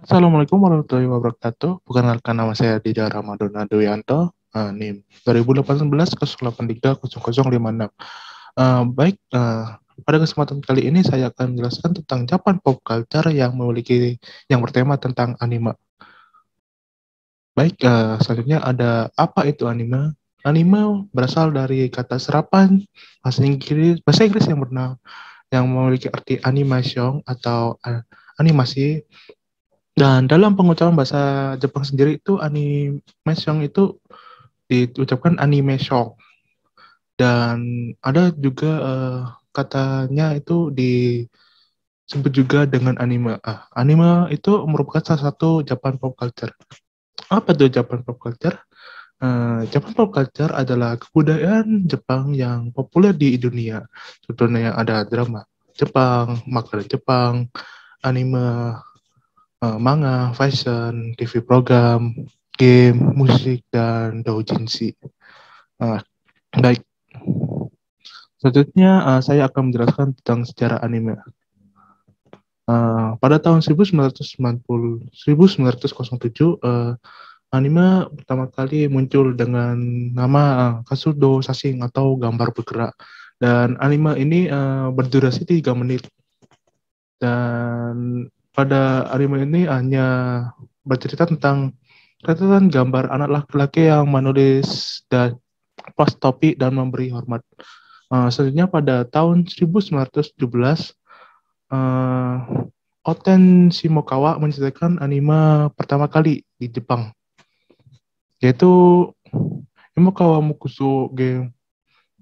Assalamualaikum warahmatullahi wabarakatuh. Perkenalkan nama saya Dija Ramadona Dewianto, NIM 2018-083056. Baik, pada kesempatan kali ini saya akan menjelaskan tentang Japan Pop Culture yang bertema tentang anime. Baik, selanjutnya ada apa itu anime? Anime berasal dari kata serapan bahasa Inggris yang memiliki arti animation atau animasi. Dan dalam pengucapan bahasa Jepang sendiri itu animation itu diucapkan animation. Dan ada juga katanya itu disebut juga dengan anime. Anime itu merupakan salah satu Japan pop culture. Apa itu Japan pop culture? Japan pop culture adalah kebudayaan Jepang yang populer di dunia. Contohnya yang ada drama Jepang, makanan Jepang, anime, manga, fashion, TV program, game, musik, dan doujinshi. Uh, Baik, selanjutnya saya akan menjelaskan tentang sejarah anime. Pada tahun 1907, anime pertama kali muncul dengan nama Kasudo Sasing atau gambar bergerak. Dan anime ini berdurasi 3 menit. Dan pada anime ini hanya bercerita tentang rentetan gambar anak laki-laki yang menulis dan pas topi dan memberi hormat. Selanjutnya pada tahun 1917, uh, Oten Shimokawa menceritakan anime pertama kali di Jepang, yaitu Shimokawa Mukuso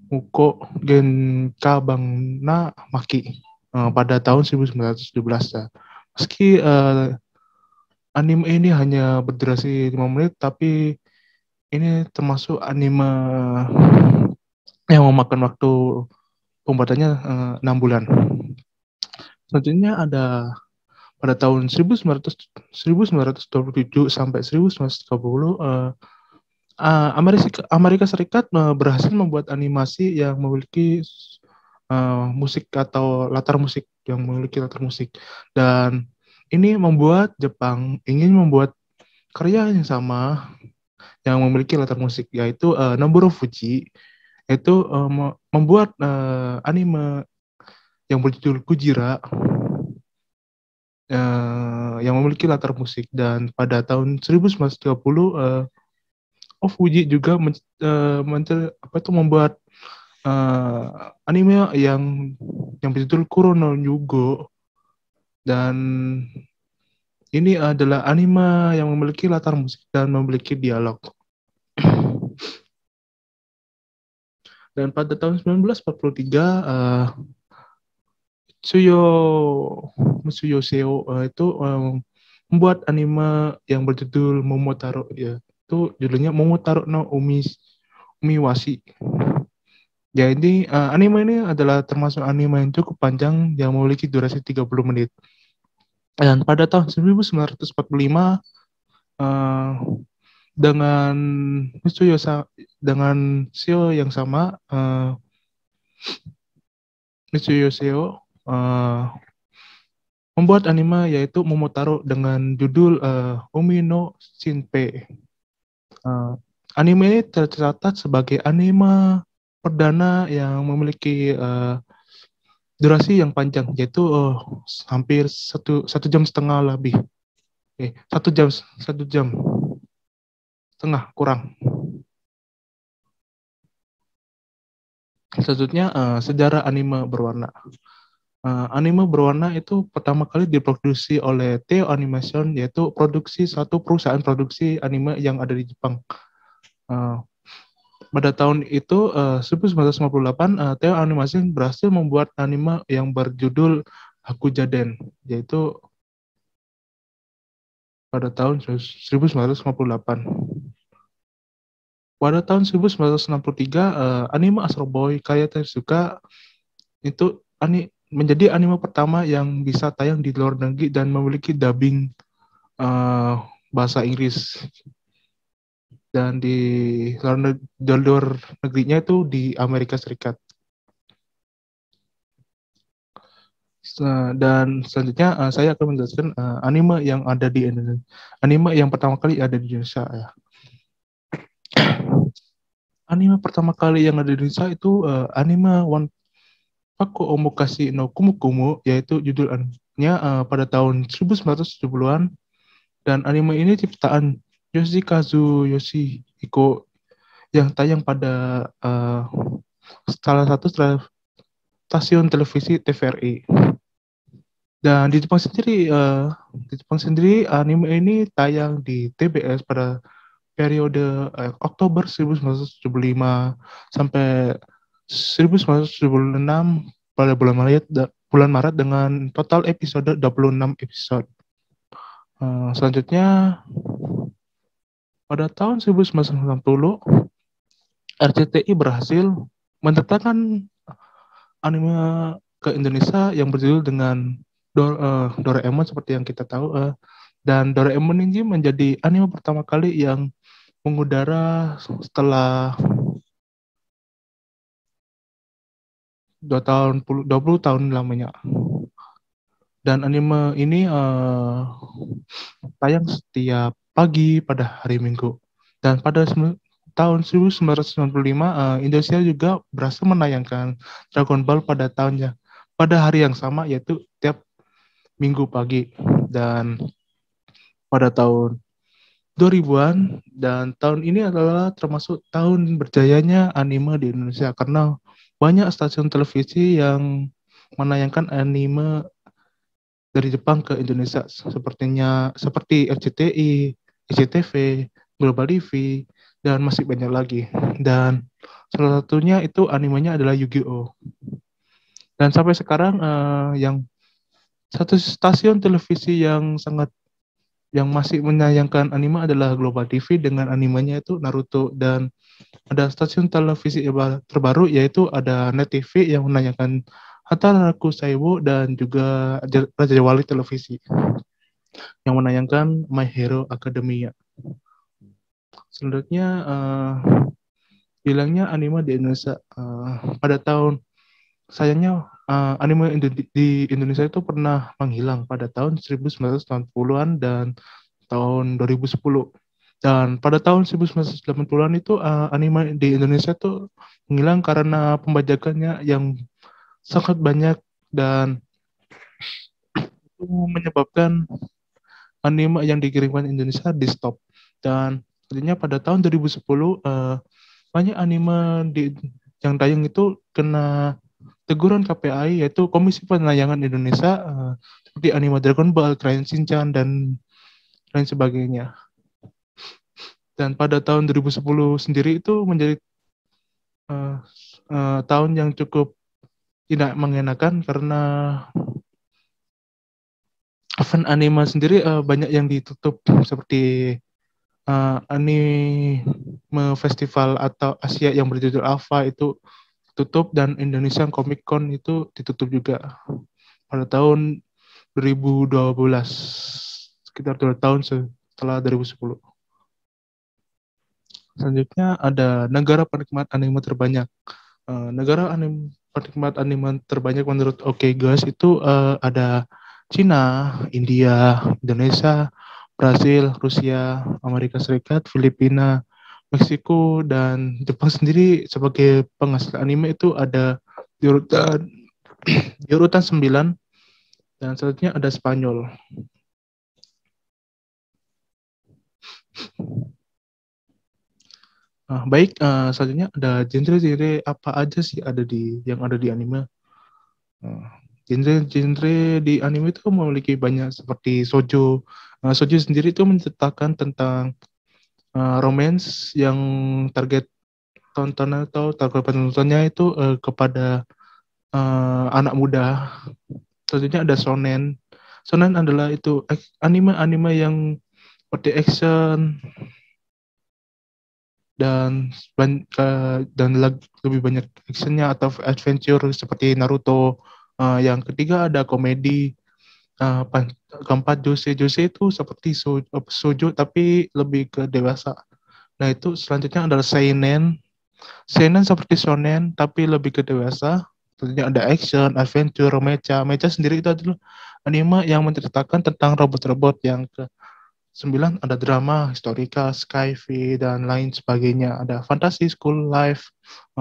Muko Genkabang na Maki pada tahun 1917. Meski anime ini hanya berdurasi 5 menit, tapi ini termasuk anime yang memakan waktu pembuatannya 6 bulan. Selanjutnya ada pada tahun 1927 sampai 1930, Amerika Serikat berhasil membuat animasi yang memiliki musik atau latar musik yang memiliki latar musik, dan ini membuat Jepang ingin membuat karya yang sama yang memiliki latar musik, yaitu Nobuo Fuji, yaitu membuat anime yang berjudul Gujira yang memiliki latar musik. Dan pada tahun 1930, Fuji juga membuat anime yang berjudul Kurono Yugo, dan ini adalah anime yang memiliki latar musik dan memiliki dialog. Dan pada tahun 1943, Mitsuyo Seo itu membuat anime yang berjudul Momotaro, ya. Itu judulnya Momotaro no Umiwashi. Ya, ini anime ini adalah termasuk anime yang cukup panjang yang memiliki durasi 30 menit. Dan pada tahun 1945, uh, dengan dengan Seo yang sama, Mitsuyo Seo membuat anime yaitu Momotaro dengan judul Umi no Shinpei. Anime ini tercatat sebagai anime perdana yang memiliki durasi yang panjang, yaitu hampir satu jam setengah lebih. 1 jam setengah kurang. Selanjutnya sejarah anime berwarna. Anime berwarna itu pertama kali diproduksi oleh Teo Animation, yaitu satu perusahaan produksi anime yang ada di Jepang. Pada tahun itu 1958, Teo Animation berhasil membuat anime yang berjudul Hakujaden, yaitu pada tahun 1958. Pada tahun 1963, anime Astro Boy Kaya Tezuka itu menjadi anime pertama yang bisa tayang di luar negeri dan memiliki dubbing bahasa Inggris. Dan di luar negerinya itu di Amerika Serikat. Dan selanjutnya saya akan menjelaskan anime yang ada di Indonesia. Anime yang pertama kali ada di Indonesia ya. Anime pertama kali yang ada di Indonesia itu anime One Paku Omokashi no Kumu Kumu, yaitu judul animenya pada tahun 1970-an, dan anime ini ciptaan Yoshikazu Yoshihiko yang tayang pada salah satu stasiun televisi TVRI. Dan di Jepang sendiri anime ini tayang di TBS pada periode Oktober 1975 sampai 1976 pada bulan Maret dengan total episode 26 episode. Selanjutnya pada tahun 1990 RCTI berhasil mendatangkan anime ke Indonesia yang berjudul dengan Doraemon seperti yang kita tahu, dan Doraemon ini menjadi anime pertama kali yang mengudara setelah 20 tahun lamanya. Dan anime ini tayang setiap pagi pada hari Minggu. Dan pada tahun 1995 Indonesia juga berhasil menayangkan Dragon Ball pada hari yang sama, yaitu tiap Minggu pagi. Dan pada tahun 2000-an, dan tahun ini adalah termasuk tahun berjayanya anime di Indonesia karena banyak stasiun televisi yang menayangkan anime dari Jepang ke Indonesia seperti RCTI, SCTV, Global TV, dan masih banyak lagi. Dan salah satunya itu animenya adalah Yu-Gi-Oh! Dan sampai sekarang yang satu stasiun televisi yang masih menayangkan anime adalah Global TV dengan animenya itu Naruto, dan ada stasiun televisi terbaru yaitu ada Net TV yang menayangkan Hataraku Saibo, dan juga Raja Wali Televisi yang menayangkan My Hero Academia. Selanjutnya hilangnya anime di Indonesia pada sayangnya anime di Indonesia itu pernah menghilang pada tahun 1990-an dan tahun 2010. Dan pada tahun 1980-an itu anime di Indonesia itu menghilang karena pembajakannya yang sangat banyak, dan itu menyebabkan anime yang dikirimkan Indonesia di stop. Dan akhirnya pada tahun 2010 banyak anime yang tayang itu kena teguran KPI, yaitu Komisi Penayangan Indonesia, seperti anime Dragon Ball, Crayon Shinchan, dan lain sebagainya. Dan pada tahun 2010 sendiri itu menjadi tahun yang cukup tidak mengenakan karena event anime sendiri banyak yang ditutup, seperti anime festival atau Asia yang berjudul Alpha itu tutup, dan Indonesian Comic Con itu ditutup juga pada tahun 2012, sekitar 2 tahun setelah 2010. Selanjutnya ada negara penikmat anime terbanyak. Negara penikmat anime terbanyak menurut OK Guys itu ada Cina, India, Indonesia, Brasil, Rusia, Amerika Serikat, Filipina, Meksiko, dan Jepang sendiri sebagai penghasil anime itu ada di urutan 9, dan selanjutnya ada Spanyol. Baik, selanjutnya ada genre-genre apa aja sih yang ada di anime. Genre di anime itu memiliki banyak, seperti shoujo. Shoujo sendiri itu menceritakan tentang romance yang target tontonan atau target penontonnya itu kepada anak muda. Selanjutnya ada shonen. Shonen adalah itu anime-anime yang seperti action dan lebih banyak actionnya atau adventure seperti Naruto. Yang ketiga ada komedi. Keempat Jose itu seperti shoujo tapi lebih ke dewasa. Nah itu selanjutnya adalah seinen seperti shonen tapi lebih ke dewasa. Tentunya ada action, adventure, mecha. Mecha sendiri itu adalah anime yang menceritakan tentang robot-robot. Yang ke 9 ada drama, historika, sci-fi, dan lain sebagainya. Ada fantasi, school life,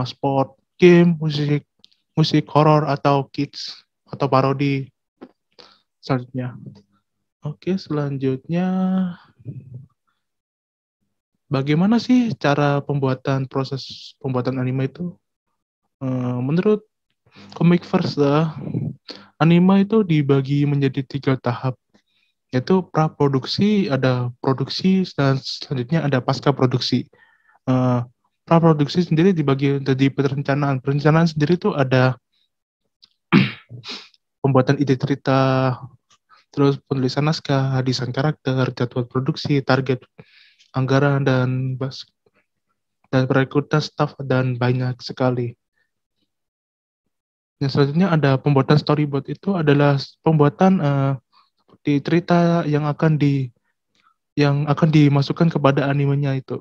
sport, game, musik, musik horor atau kids atau parodi selanjutnya. Oke, selanjutnya bagaimana sih cara proses pembuatan anime itu? Menurut Comic Verse, anime itu dibagi menjadi 3 tahap, yaitu praproduksi, ada produksi, dan selanjutnya ada pasca produksi. Praproduksi sendiri dibagi menjadi perencanaan. Perencanaan sendiri itu ada pembuatan ide cerita, terus penulisan naskah, desain karakter, jadwal produksi, target anggaran, dan perekrutan staff, dan banyak sekali. Yang selanjutnya ada pembuatan storyboard. Itu adalah pembuatan seperti cerita yang akan dimasukkan kepada animenya itu.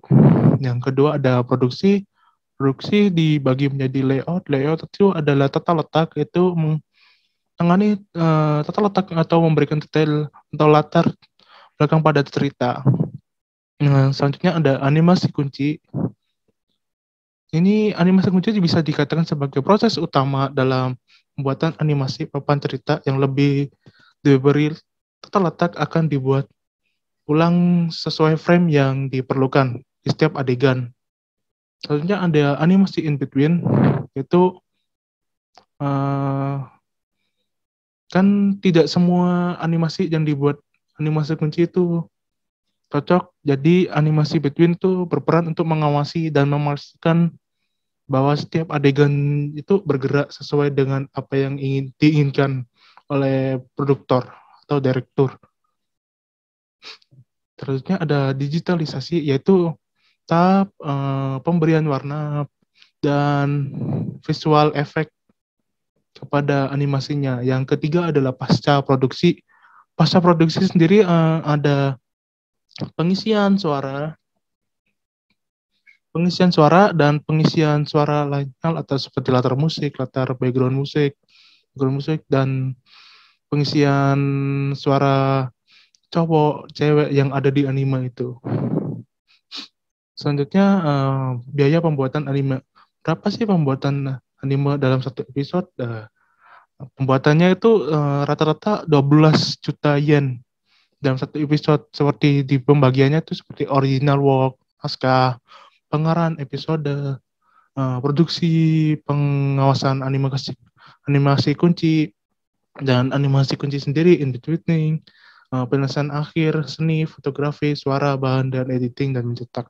Yang kedua ada produksi. Produksi dibagi menjadi layout. Layout itu adalah tata letak, itu menangani tata letak atau memberikan detail atau latar belakang pada cerita. Selanjutnya ada animasi kunci. Ini animasi kunci bisa dikatakan sebagai proses utama dalam pembuatan animasi papan cerita yang lebih diberi tata letak akan dibuat ulang sesuai frame yang diperlukan di setiap adegan. Selanjutnya ada animasi in between, itu kan tidak semua animasi yang dibuat animasi kunci itu cocok. Jadi animasi between itu berperan untuk mengawasi dan memastikan bahwa setiap adegan itu bergerak sesuai dengan apa yang diinginkan oleh produktor atau direktur. Terusnya ada digitalisasi, yaitu tahap pemberian warna dan visual efek kepada animasinya. Yang ketiga adalah pasca produksi. Pasca produksi sendiri ada pengisian suara, dan pengisian suara lainnya, atau seperti latar musik, latar background musik, dan pengisian suara cowok, cewek yang ada di anime itu. Selanjutnya biaya pembuatan anime. Berapa sih pembuatan anime dalam satu episode? Pembuatannya itu rata-rata 12 juta yen dalam satu episode. Seperti di pembagiannya itu seperti original work, naskah, pengarahan episode, produksi, pengawasan animasi kunci, dan animasi kunci sendiri, in between, penyelesaian akhir, seni, fotografi, suara, bahan, dan editing, dan mencetak.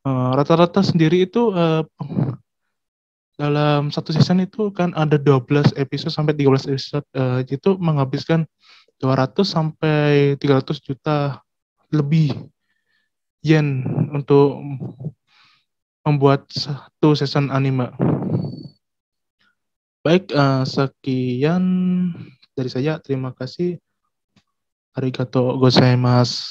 Rata-rata sendiri itu dalam satu season itu kan ada 12 episode sampai 13 episode, itu menghabiskan 200 sampai 300 juta lebih yen untuk membuat satu season anime. Baik, sekian dari saya. Terima kasih. Arigato gozaimasu.